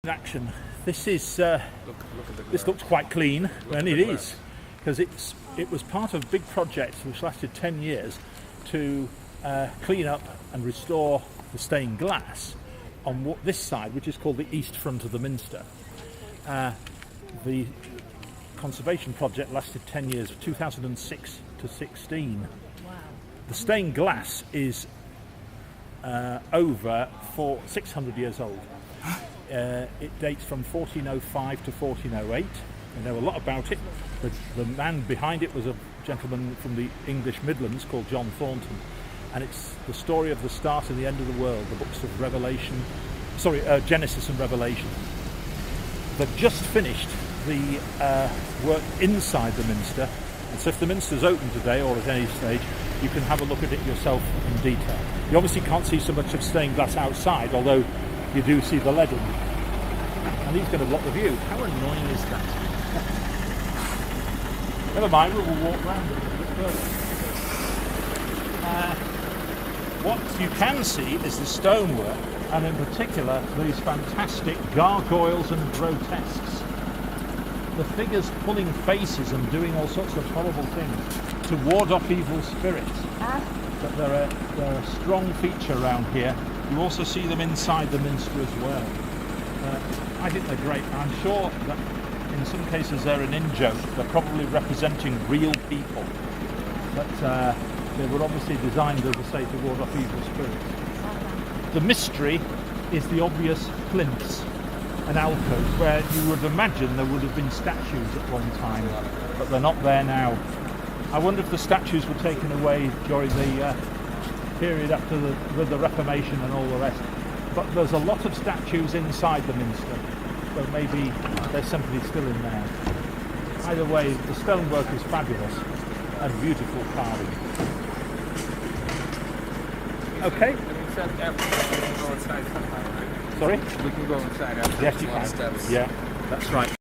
In action. This is this looks quite clean, and it is, because it was part of a big project which lasted 10 years to clean up and restore the stained glass on this side, which is called the east front of the Minster. The conservation project lasted 10 years, 2006 to 16. Wow. The stained glass is over 600 years old. It dates from 1405 to 1408. I know a lot about it. The man behind it was a gentleman from the English Midlands called John Thornton, and it's the story of the start and the end of the world, the books of Genesis and Revelation. They've just finished the work inside the Minster, and so if the Minster's open today or at any stage, you can have a look at it yourself in detail. You obviously can't see so much of stained glass outside, although you do see the leading, and he's going to block the view. How annoying is that? Never mind, we will walk round it a little bit further. What you can see is the stonework, and in particular these fantastic gargoyles and grotesques. The figures pulling faces and doing all sorts of horrible things to ward off evil spirits. But they're a strong feature around here. You also see them inside the Minster as well. I think they're great. I'm sure that in some cases they're an in-joke. They're probably representing real people. But they were obviously designed, as I say, to ward off evil spirits. The mystery is the obvious plinths and alcoves where you would imagine there would have been statues at one time, but they're not there now. I wonder if the statues were taken away during the period after the Reformation and all the rest. But there's a lot of statues inside the Minster, so maybe they're simply still in there. Either way, the stonework is fabulous and beautiful carving. Okay. Sorry? We can go inside after. Yes, you can. Steps. Yeah, that's right.